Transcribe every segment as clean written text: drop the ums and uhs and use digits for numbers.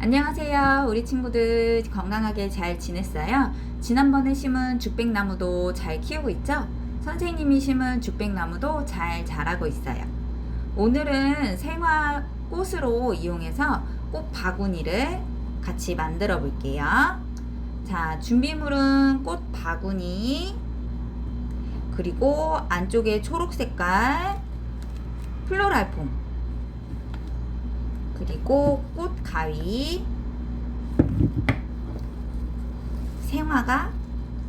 안녕하세요. 우리 친구들 건강하게 잘 지냈어요? 지난번에 심은 죽백나무도 잘 키우고 있죠? 선생님이 심은 죽백나무도 잘 자라고 있어요. 오늘은 생화 꽃으로 이용해서 꽃 바구니를 같이 만들어 볼게요. 자, 준비물은 꽃 바구니, 그리고 안쪽에 초록 색깔 플로랄 폼, 그리고 꽃 가위, 생화가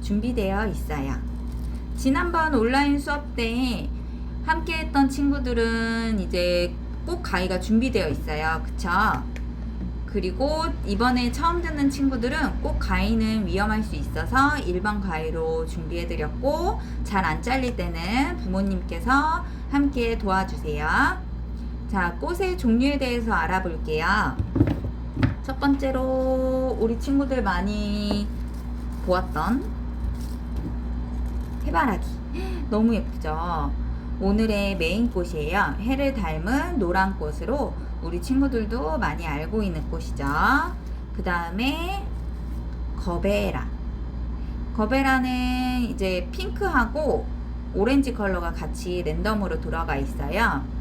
준비되어 있어요. 지난번 온라인 수업 때 함께 했던 친구들은 이제 꽃 가위가 준비되어 있어요. 그쵸? 그리고 이번에 처음 듣는 친구들은 꽃 가위는 위험할 수 있어서 일반 가위로 준비해 드렸고, 잘 안 잘릴 때는 부모님께서 함께 도와주세요. 자, 꽃의 종류에 대해서 알아볼게요. 첫 번째로 우리 친구들 많이 보았던 해바라기. 너무 예쁘죠? 오늘의 메인 꽃이에요. 해를 닮은 노란 꽃으로 우리 친구들도 많이 알고 있는 꽃이죠. 그 다음에 거베라. 거베라는 이제 핑크하고 오렌지 컬러가 같이 랜덤으로 들어가 있어요.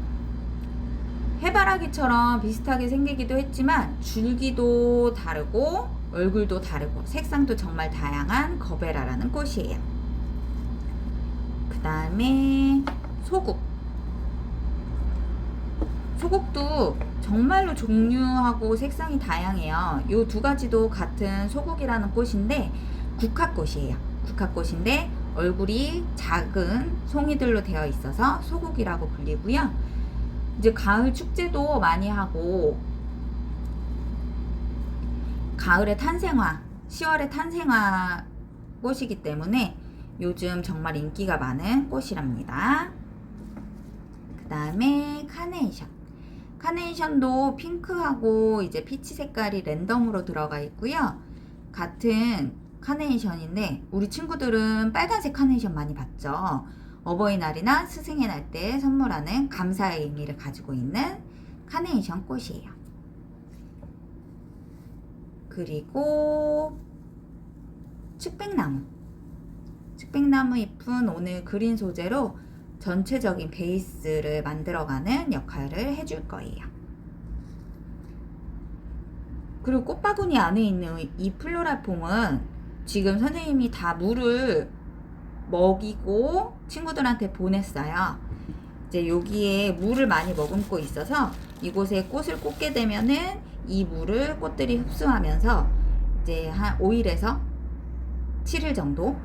해바라기처럼 비슷하게 생기기도 했지만 줄기도 다르고 얼굴도 다르고 색상도 정말 다양한 거베라라는 꽃이에요. 그 다음에 소국. 소국도 정말로 종류하고 색상이 다양해요. 이 두 가지도 같은 소국이라는 꽃인데 국화꽃이에요. 국화꽃인데 얼굴이 작은 송이들로 되어 있어서 소국이라고 불리고요. 이제 가을 축제도 많이 하고 가을의 탄생화, 10월의 탄생화 꽃이기 때문에 요즘 정말 인기가 많은 꽃이랍니다. 그 다음에 카네이션. 카네이션도 핑크하고 이제 피치 색깔이 랜덤으로 들어가 있고요. 같은 카네이션인데 우리 친구들은 빨간색 카네이션 많이 봤죠. 어버이날이나 스승의 날 때 선물하는 감사의 의미를 가지고 있는 카네이션 꽃이에요. 그리고 측백나무. 측백나무 잎은 오늘 그린 소재로 전체적인 베이스를 만들어가는 역할을 해줄 거예요. 그리고 꽃바구니 안에 있는 이 플로랄 폼은 지금 선생님이 다 물을 먹이고 친구들한테 보냈어요. 이제 여기에 물을 많이 머금고 있어서 이곳에 꽃을 꽂게 되면은 이 물을 꽃들이 흡수하면서 이제 한 5일에서 7일 정도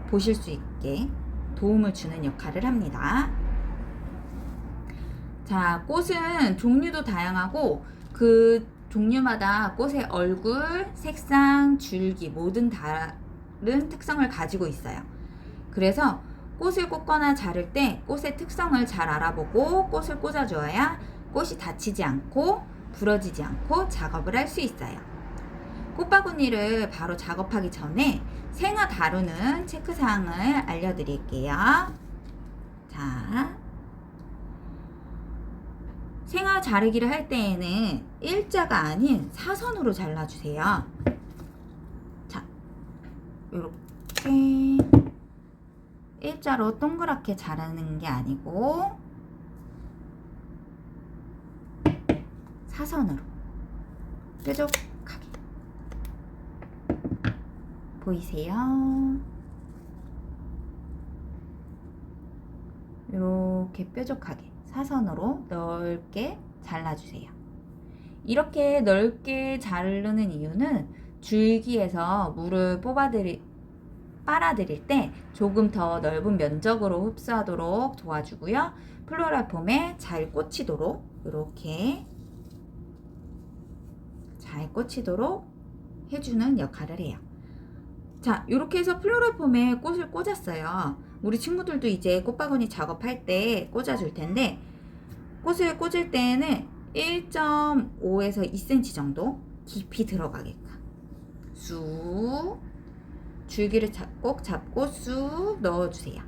보실 수 있게 도움을 주는 역할을 합니다. 자, 꽃은 종류도 다양하고 그 종류마다 꽃의 얼굴, 색상, 줄기 모든 다른 특성을 가지고 있어요. 그래서 꽃을 꽂거나 자를 때 꽃의 특성을 잘 알아보고 꽃을 꽂아줘야 꽃이 다치지 않고 부러지지 않고 작업을 할 수 있어요. 꽃바구니를 바로 작업하기 전에 생화 다루는 체크사항을 알려드릴게요. 자, 생화 자르기를 할 때에는 일자가 아닌 사선으로 잘라주세요. 자, 이렇게 일자로 동그랗게 자르는 게 아니고 사선으로 뾰족하게. 보이세요? 이렇게 뾰족하게 사선으로 넓게 잘라주세요. 이렇게 넓게 자르는 이유는 줄기에서 물을 빨아들일 때 조금 더 넓은 면적으로 흡수하도록 도와주고요. 플로랄 폼에 잘 꽂히도록 이렇게 잘 꽂히도록 해주는 역할을 해요. 자, 이렇게 해서 플로랄 폼에 꽃을 꽂았어요. 우리 친구들도 이제 꽃바구니 작업할 때 꽂아줄 텐데 꽃을 꽂을 때는 1.5에서 2cm 정도 깊이 들어가게끔 쑥 줄기를 꼭 잡고 쑥 넣어주세요.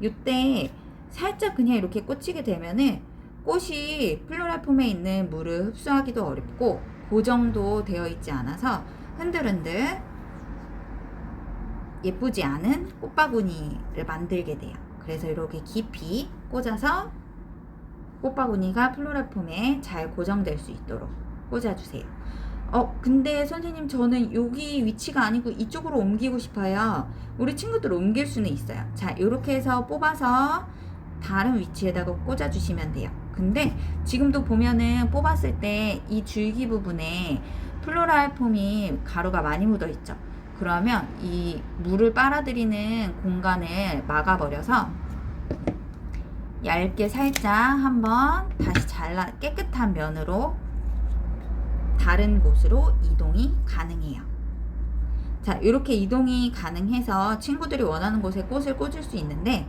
이때 살짝 그냥 이렇게 꽂히게 되면은 꽃이 플로랄 폼에 있는 물을 흡수하기도 어렵고 고정도 되어 있지 않아서 흔들흔들 예쁘지 않은 꽃바구니를 만들게 돼요. 그래서 이렇게 깊이 꽂아서 꽃바구니가 플로라폼에 잘 고정될 수 있도록 꽂아주세요. 근데 선생님 저는 여기 위치가 아니고 이쪽으로 옮기고 싶어요. 우리 친구들 옮길 수는 있어요. 자, 이렇게 해서 뽑아서 다른 위치에다가 꽂아주시면 돼요. 근데 지금도 보면은 뽑았을 때 이 줄기 부분에 플로랄 폼이 가루가 많이 묻어 있죠. 그러면 이 물을 빨아들이는 공간을 막아버려서 얇게 살짝 한번 다시 잘라 깨끗한 면으로 다른 곳으로 이동이 가능해요. 자, 이렇게 이동이 가능해서 친구들이 원하는 곳에 꽃을 꽂을 수 있는데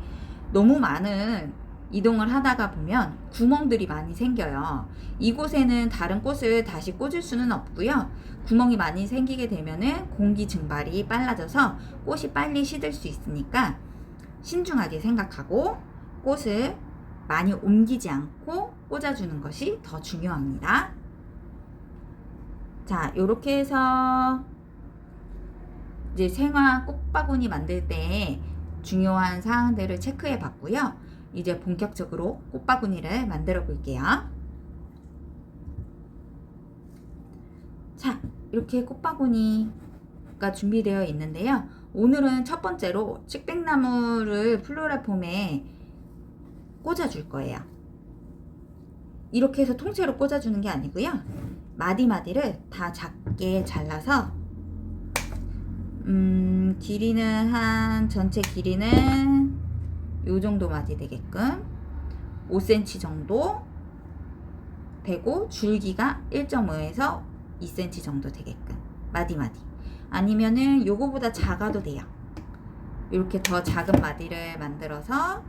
너무 많은 이동을 하다가 보면 구멍들이 많이 생겨요. 이곳에는 다른 꽃을 다시 꽂을 수는 없고요. 구멍이 많이 생기게 되면은 공기 증발이 빨라져서 꽃이 빨리 시들 수 있으니까 신중하게 생각하고 꽃을 많이 옮기지 않고 꽂아주는 것이 더 중요합니다. 자, 요렇게 해서 이제 생화 꽃바구니 만들 때 중요한 사항들을 체크해 봤고요. 이제 본격적으로 꽃바구니를 만들어 볼게요. 자, 이렇게 꽃바구니가 준비되어 있는데요. 오늘은 첫 번째로 측백나무를 플로라폼에 꽂아줄 거예요. 이렇게 해서 통째로 꽂아주는 게 아니고요. 마디마디를 다 작게 잘라서 길이는 전체 길이는 요 정도 마디 되게끔 5cm 정도 되고 줄기가 1.5에서 2cm 정도 되게끔 마디마디, 아니면은 요거보다 작아도 돼요. 이렇게 더 작은 마디를 만들어서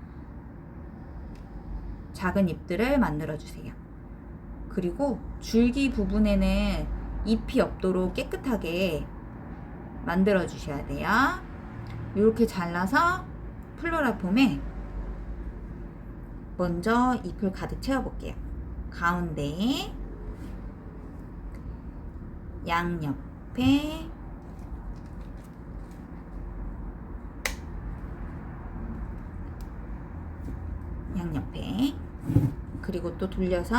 작은 잎들을 만들어 주세요. 그리고 줄기 부분에는 잎이 없도록 깨끗하게 만들어 주셔야 돼요. 이렇게 잘라서 플로라폼에 먼저 잎을 가득 채워 볼게요. 가운데, 양옆에, 그리고 또 돌려서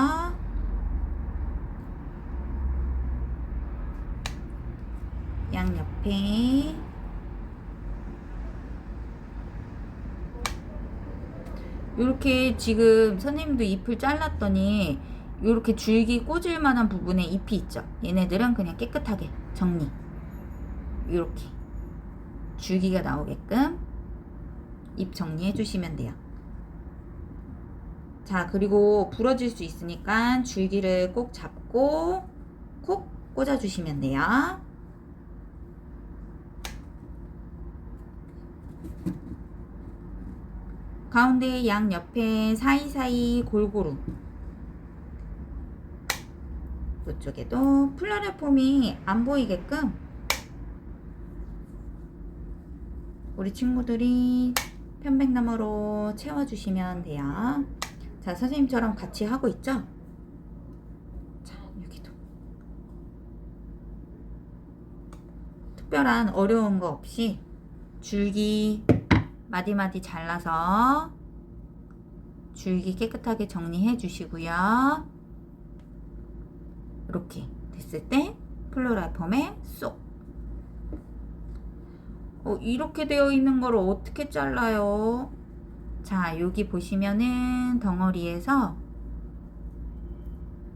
양옆에, 이렇게 지금 선생님도 잎을 잘랐더니 이렇게 줄기 꽂을 만한 부분에 잎이 있죠. 얘네들은 그냥 깨끗하게 정리, 이렇게 줄기가 나오게끔 잎 정리해 주시면 돼요. 자, 그리고 부러질 수 있으니까 줄기를 꼭 잡고 콕 꽂아 주시면 돼요. 가운데 양옆에 사이사이 골고루, 이쪽에도 플로라폼이 안 보이게끔 우리 친구들이 편백나무로 채워주시면 돼요. 자, 선생님처럼 같이 하고 있죠? 자, 여기도 특별한 어려운 거 없이 줄기 마디마디 잘라서 줄기 깨끗하게 정리해 주시고요. 이렇게 됐을 때 플로라폼에 쏙. 이렇게 되어 있는 걸 어떻게 잘라요? 자, 여기 보시면은 덩어리에서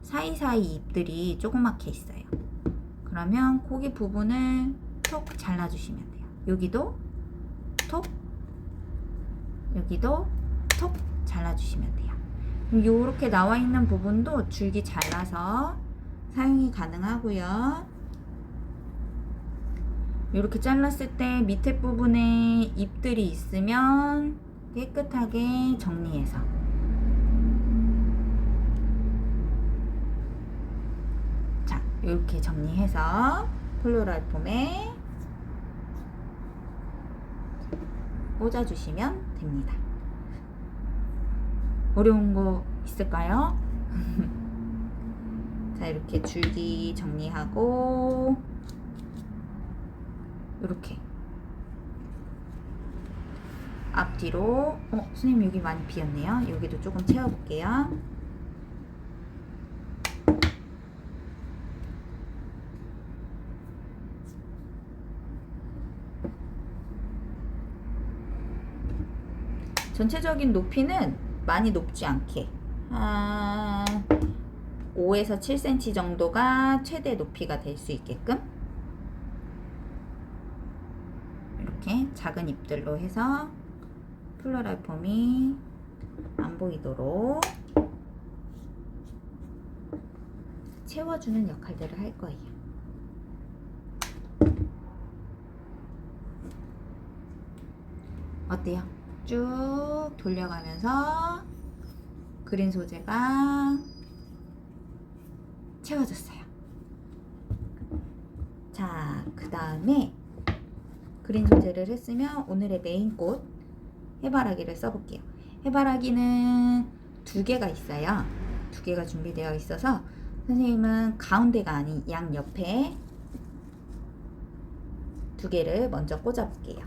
사이사이 잎들이 조그맣게 있어요. 그러면 고기 부분을 톡 잘라주시면 돼요. 여기도 톡, 여기도 톡 잘라주시면 돼요. 그럼 요렇게 나와 있는 부분도 줄기 잘라서 사용이 가능하고요. 이렇게 잘랐을 때 밑에 부분에 잎들이 있으면 깨끗하게 정리해서, 자, 이렇게 정리해서 플로랄폼에 꽂아주시면 됩니다. 어려운 거 있을까요? 자, 이렇게 줄기 정리하고 이렇게 앞뒤로 선생님 여기 많이 비었네요. 여기도 조금 채워볼게요. 전체적인 높이는 많이 높지 않게 한 5에서 7cm 정도가 최대 높이가 될 수 있게끔 이렇게 작은 잎들로 해서 플로럴 폼이 안 보이도록 채워주는 역할들을 할 거예요. 어때요? 쭉 돌려가면서 그린 소재가 채워졌어요. 자, 그 다음에 그린 소재를 했으면 오늘의 메인 꽃 해바라기를 써볼게요. 해바라기는 두 개가 있어요. 두 개가 준비되어 있어서 선생님은 가운데가 아닌 양 옆에 두 개를 먼저 꽂아볼게요.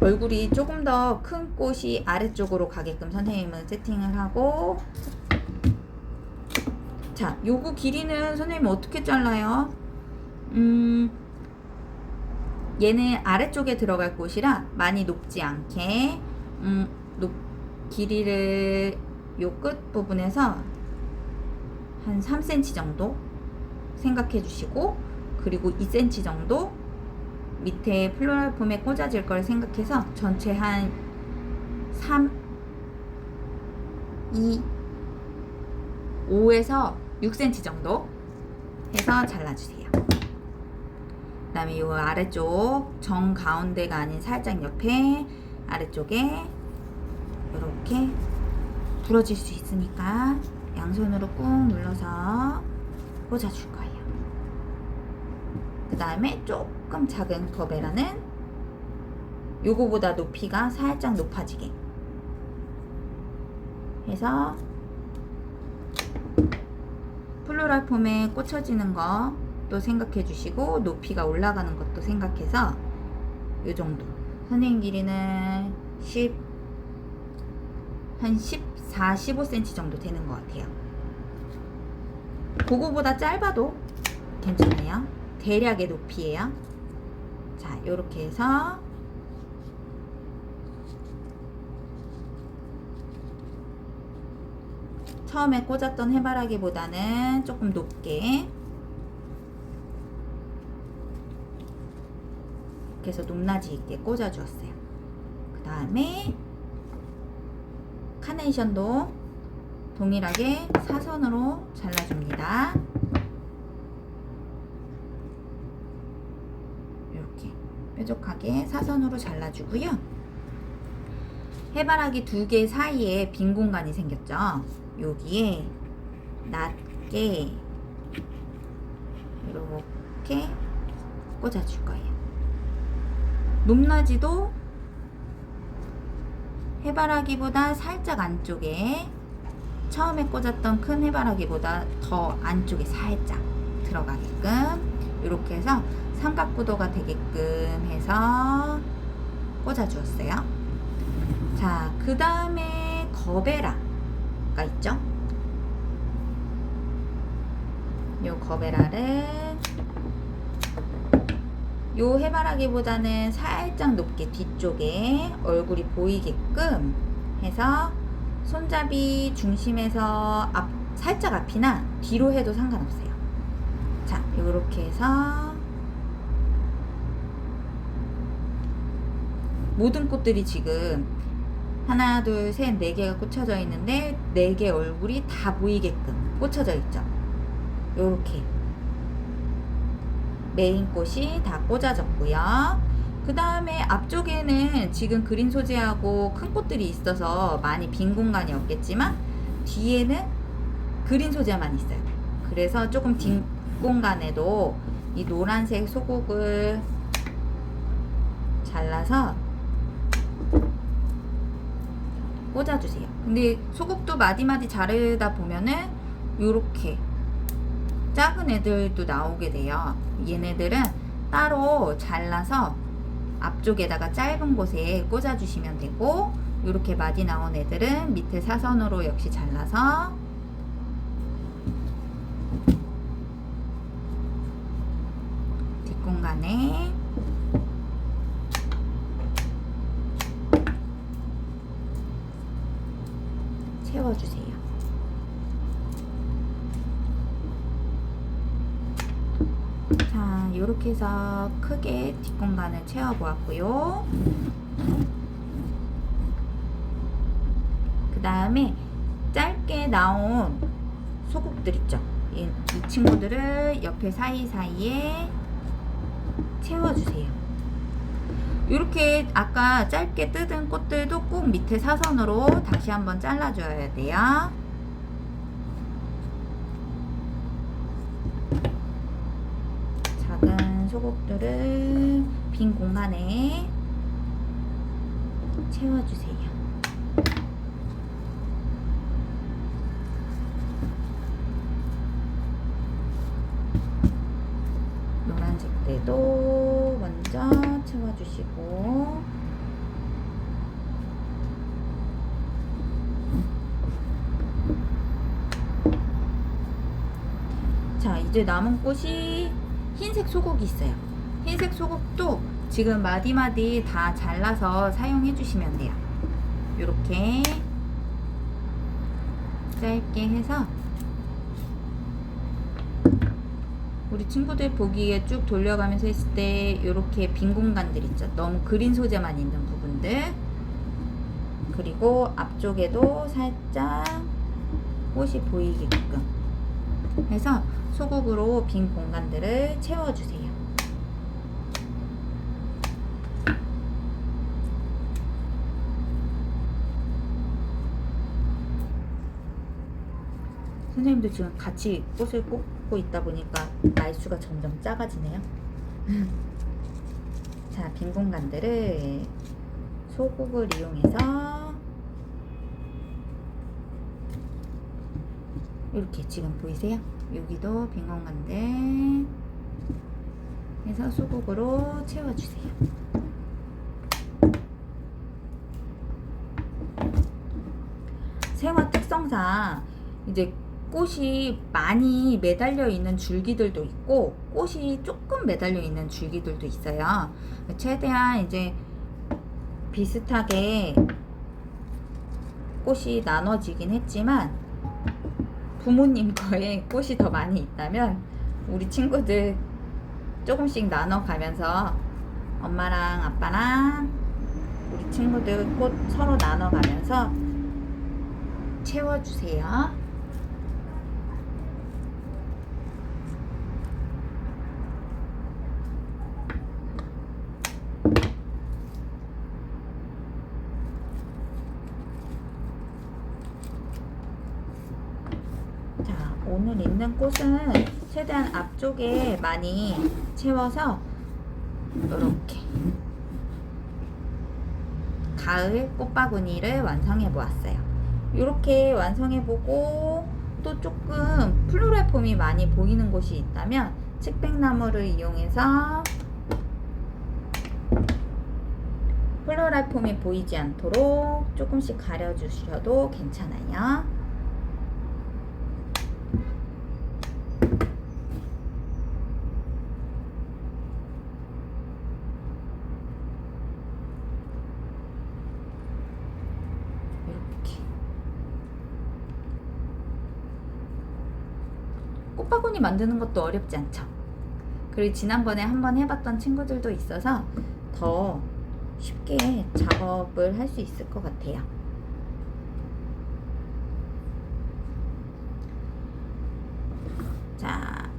얼굴이 조금 더 큰 꽃이 아래쪽으로 가게끔 선생님은 세팅을 하고, 자, 요거 길이는 선생님 어떻게 잘라요? 얘는 아래쪽에 들어갈 곳이라 많이 높지 않게 길이를 요 끝 부분에서 한 3cm 정도 생각해 주시고, 그리고 2cm 정도 밑에 플로럴 폼에 꽂아질 걸 생각해서 전체 한 3, 2, 5에서 6cm 정도 해서 잘라주세요. 그 다음에 이 아래쪽 정 가운데가 아닌 살짝 옆에 아래쪽에 이렇게 부러질 수 있으니까 양손으로 꾹 눌러서 꽂아줄 거예요. 그 다음에 조금 작은 거베라는 요거보다 높이가 살짝 높아지게 해서 플로럴 폼에 꽂혀지는 것도 생각해 주시고, 높이가 올라가는 것도 생각해서 요 정도. 선생님 길이는 한 14, 15cm 정도 되는 것 같아요. 그거보다 짧아도 괜찮아요. 대략의 높이예요. 자, 요렇게 해서 처음에 꽂았던 해바라기보다는 조금 높게 이렇게 해서 높낮이 있게 꽂아 주었어요. 그 다음에 카네이션도 동일하게 사선으로 잘라줍니다. 이렇게 뾰족하게 사선으로 잘라주고요. 해바라기 두 개 사이에 빈 공간이 생겼죠. 여기에 낮게 이렇게 꽂아줄 거예요. 높낮이도 해바라기보다 살짝 안쪽에, 처음에 꽂았던 큰 해바라기보다 더 안쪽에 살짝 들어가게끔 이렇게 해서 삼각구도가 되게끔 해서 꽂아주었어요. 자, 그 다음에 거베라가 있죠. 요 거베라를 요 해바라기보다는 살짝 높게 뒤쪽에 얼굴이 보이게끔 해서 손잡이 중심에서 살짝 앞이나 뒤로 해도 상관없어요. 자, 요렇게 해서 모든 꽃들이 지금 하나, 둘, 셋, 네 개가 꽂혀져 있는데 네 개 얼굴이 다 보이게끔 꽂혀져 있죠. 요렇게 메인 꽃이 다 꽂아졌고요. 그 다음에 앞쪽에는 지금 그린 소재하고 큰 꽃들이 있어서 많이 빈 공간이 없겠지만 뒤에는 그린 소재만 있어요. 그래서 조금 빈 공간에도 이 노란색 소국을 잘라서 꽂아주세요. 근데 소국도 마디마디 자르다 보면은 요렇게 작은 애들도 나오게 돼요. 얘네들은 따로 잘라서 앞쪽에다가 짧은 곳에 꽂아주시면 되고, 요렇게 마디 나온 애들은 밑에 사선으로 역시 잘라서 뒷공간에 채워주세요. 자, 이렇게 해서 크게 뒷공간을 채워보았고요. 그 다음에 짧게 나온 소국들 있죠. 이 친구들을 옆에 사이사이에 채워주세요. 이렇게 아까 짧게 뜯은 꽃들도 꼭 밑에 사선으로 다시 한번 잘라줘야 돼요. 작은 소국들을 빈 공간에 채워주세요. 노란색들도 먼저 채워주시고, 자, 이제 남은 꽃이 흰색 소국이 있어요. 흰색 소국도 지금 마디마디 다 잘라서 사용해 주시면 돼요. 이렇게 짧게 해서 우리 친구들 보기에 쭉 돌려가면서 했을 때 이렇게 빈 공간들 있죠. 너무 그린 소재만 있는 부분들, 그리고 앞쪽에도 살짝 꽃이 보이게끔 해서 소국으로 빈 공간들을 채워주세요. 선생님도 지금 같이 꽃을 꽂고 있다 보니까 말수가 점점 작아지네요. 자, 빈 공간들을 소국을 이용해서 이렇게 지금 보이세요? 여기도 빈 공간들 해서 소국으로 채워주세요. 생화 특성상 이제 꽃이 많이 매달려 있는 줄기들도 있고 꽃이 조금 매달려 있는 줄기들도 있어요. 최대한 이제 비슷하게 꽃이 나눠지긴 했지만 부모님 거에 꽃이 더 많이 있다면 우리 친구들 조금씩 나눠 가면서 엄마랑 아빠랑 우리 친구들 꽃 서로 나눠 가면서 채워주세요. 자, 오늘 입는 꽃은 최대한 앞쪽에 많이 채워서 이렇게 가을 꽃바구니를 완성해 보았어요. 이렇게 완성해 보고 또 조금 플로랄 폼이 많이 보이는 곳이 있다면 측백나무를 이용해서 플로랄 폼이 보이지 않도록 조금씩 가려주셔도 괜찮아요. 꽃바구니 만드는 것도 어렵지 않죠. 그리고 지난번에 한번 해봤던 친구들도 있어서 더 쉽게 작업을 할 수 있을 것 같아요. 자,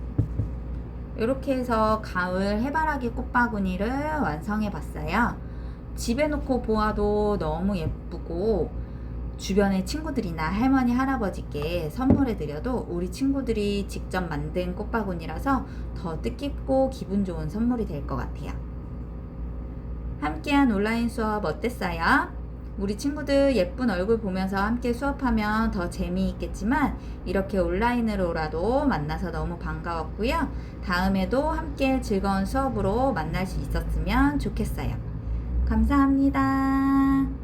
이렇게 해서 가을 해바라기 꽃바구니를 완성해 봤어요. 집에 놓고 보아도 너무 예쁘고 주변의 친구들이나 할머니 할아버지께 선물해 드려도 우리 친구들이 직접 만든 꽃바구니라서 더 뜻깊고 기분 좋은 선물이 될 것 같아요. 함께한 온라인 수업 어땠어요? 우리 친구들 예쁜 얼굴 보면서 함께 수업하면 더 재미있겠지만 이렇게 온라인으로라도 만나서 너무 반가웠고요. 다음에도 함께 즐거운 수업으로 만날 수 있었으면 좋겠어요. 감사합니다.